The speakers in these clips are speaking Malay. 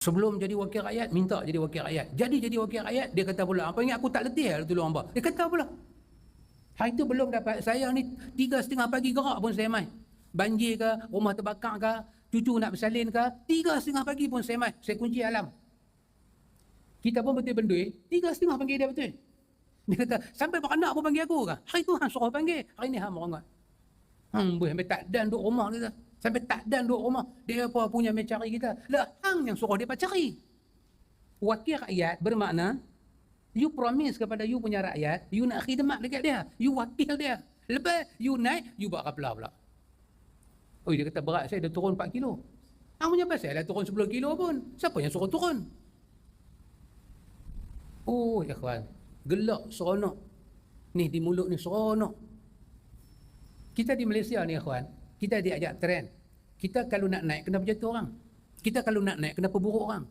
Sebelum jadi wakil rakyat, minta jadi wakil rakyat. Jadi wakil rakyat, dia kata pula, apa ingat aku tak letih lah tolong hamba. Dia kata pula. Hari tu belum dapat, saya ni 3:30 pagi gerak pun saya mai. Banjir ke, rumah terbakar ke, cucu nak bersalin ke, 3:30 pagi pun saya mai. Saya kunci alam. Kita pun betul bendui, 3:30 panggil dia betul. Dia kata, sampai beranak pun panggil aku ke? Hari tu hang suruh panggil, hari ni hang merongat. Boleh sampai tak dan duduk rumah kita. Sampai tak dan duduk rumah. Dia apa punya mencari kita. Lah, hang yang suruh dia cari. Wakil rakyat bermakna, you promise kepada you punya rakyat, you nak khidmat dekat dia. You wakil dia. Lepas you naik, you buat kaplah pula. Oh, dia kata berat saya dah turun 4 kilo. Hang punya pasal dah turun 10 kilo pun. Siapa yang suruh turun? Oh, ya kawan. Gelak seronok. Ni di mulut ni seronok. Kita di Malaysia ni, kawan, kita diajak trend. Kita kalau nak naik, kena berjatuh orang. Kita kalau nak naik, kena perburuk orang.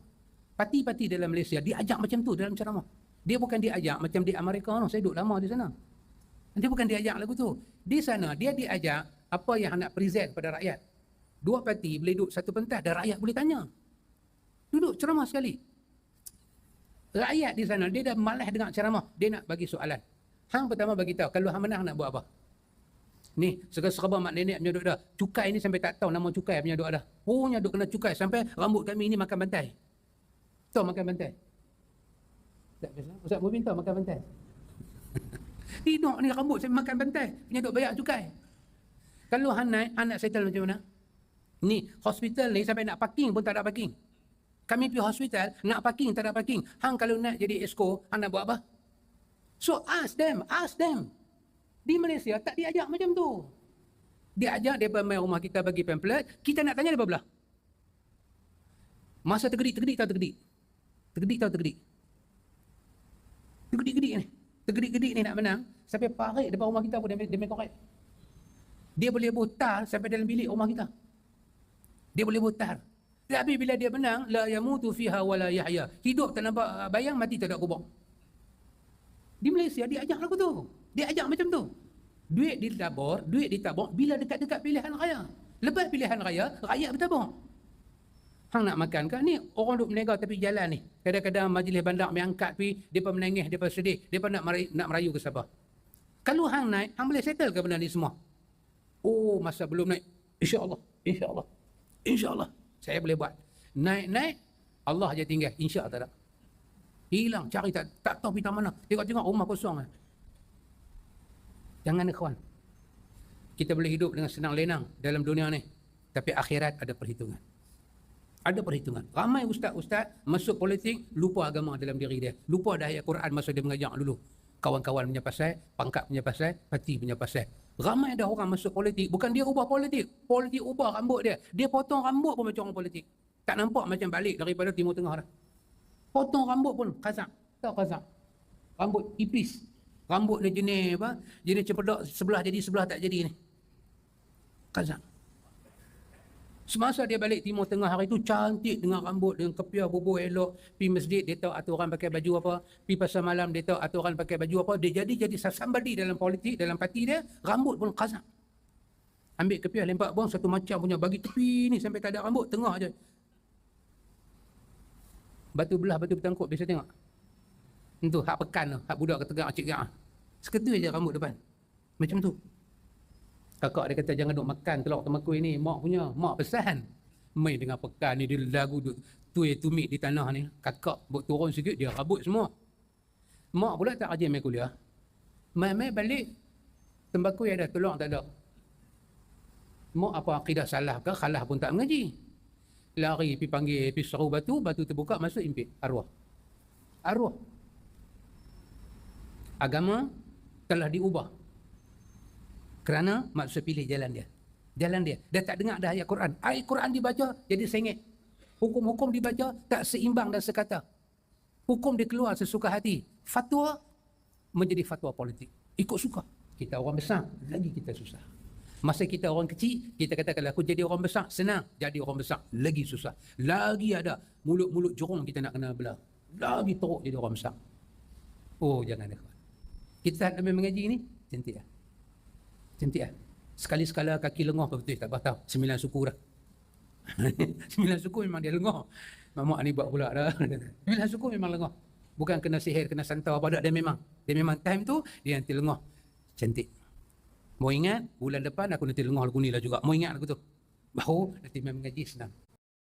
Parti-parti dalam Malaysia diajak macam tu dalam ceramah. Dia bukan diajak macam di Amerika. No. Saya duduk lama di sana. Dia bukan diajak lagu tu. Di sana, dia diajak apa yang nak present pada rakyat. Dua parti boleh duduk satu pentas dan rakyat boleh tanya. Duduk ceramah sekali. Rakyat di sana, dia dah malas dengar ceramah. Dia nak bagi soalan. Hang pertama bagi tahu, kalau hang menang nak buat apa? Ni, serba mak nenek punya duk dah. Cukai ni sampai tak tahu nama cukai punya duk dah. Punya duk kena cukai sampai rambut kami ni makan bantai. Tahu makan bantai? Tak biasa. Ustaz Mubin tahu makan bantai? Tidak ni rambut sampai makan bantai. Punya duk bayar cukai. Kalau hang naik, hang nak settle macam mana? Ni, hospital ni sampai nak parking pun tak ada parking. Kami pergi hospital, nak parking tak ada parking. Hang kalau nak jadi esko, hang nak buat apa? So ask them. Di Malaysia tak diajak macam tu. Diajak dia main rumah kita bagi pamphlet, kita nak tanya dia belah. Masa tergedik tahu tergedik. Tergedik ni nak menang, sampai parik depan rumah kita pun dia main korek. Dia boleh butar sampai dalam bilik rumah kita. Dia boleh butar. Tapi bila dia menang, la yamutu fiha wala yahya. Hidup tak nampak bayang, mati tak ada kubur. Di Malaysia diajak lagu tu. Diajak macam tu. Duit ditabur, bila dekat-dekat pilihan raya. Lepas pilihan raya, rakyat bertabur. Hang nak makan ke? Ni orang duk menegak tepi jalan ni. Kadang-kadang majlis bandar mengangkat pi, depa menangis, depa sedih, depa nak merayu ke siapa. Kalau hang naik, hang boleh settle ke benda ni semua? Oh, masa belum naik, insya-Allah saya boleh buat. Naik, Allah je tinggal, insya-Allah tak ada. Hilang, cari tak tahu pergi mana. Tengok rumah kosong. Jangan kawan. Kita boleh hidup dengan senang lenang dalam dunia ni. Tapi akhirat ada perhitungan. Ada perhitungan. Ramai ustaz-ustaz masuk politik, lupa agama dalam diri dia. Lupa dah ayat Quran masa dia mengajar dulu. Kawan-kawan punya pasal, pangkat punya pasal, parti punya pasal. Ramai ada orang masuk politik, bukan dia ubah politik. Politik ubah rambut dia. Dia potong rambut pun macam orang politik. Tak nampak macam balik daripada Timur Tengah dah. Potong rambut pun kazak. Tahu kazak? Rambut ipis. Rambut dia jenis apa? Jenis cepedak, sebelah jadi sebelah tak jadi ni. Kazak. Semasa dia balik Timur Tengah hari tu cantik dengan rambut, dengan kepiah bubuh elok. Pergi masjid dia tahu aturan pakai baju apa. Pergi pasar malam dia tahu aturan pakai baju apa. Dia jadi somebody dalam politik, dalam parti dia. Rambut pun kazak. Ambil kepiah lempak buang satu macam punya, bagi tepi ni sampai tak ada rambut, tengah je. Batu belah, batu bertangkuk, biasa tengok. Itu hak pekan tu, hak budak ketegak cik gak. Seketul je rambut depan. Macam tu. Kakak dia kata jangan duk makan telur temakui ni, mak punya, mak pesan. Main dengan pekan ni, dia lagu duk tuai tumit di tanah ni. Kakak buat turun sikit, dia rabut semua. Mak pula tak rajin main kuliah. Mai balik, tembakui ada, telur tak ada. Mak apa akidah salah ke, khalah pun tak mengaji. Lari pergi panggil, pergi seru batu terbuka, masuk impit arwah. Agama telah diubah kerana maksud pilih jalan dia. Dia tak dengar dah ayat Quran. Ayat Quran dibaca jadi sengit. Hukum-hukum dibaca tak seimbang dan sekata. Hukum dia keluar sesuka hati. Fatwa menjadi fatwa politik. Ikut suka. Kita orang besar, lagi kita susah. Masa kita orang kecil, kita kata kalau aku jadi orang besar, senang. Jadi orang besar, lagi susah. Lagi ada mulut-mulut jurung kita nak kena belah. Lagi teruk jadi orang besar. Oh, jangan dah. Kita tak mengaji ni, cantik lah. Cantik lah. Sekali-sekala kaki lengah betul tak patah. 9 suku dah. Sembilan suku memang dia lengah. Mamak ni buat pula dah. Sembilan suku memang lengah. Bukan kena sihir, kena santau apa dak, dia memang time tu dia nanti lengah. Cantik. Mau ingat bulan depan aku nanti lengah lagu ni lah juga. Mau ingat aku tu. Baru nanti main mengaji senang.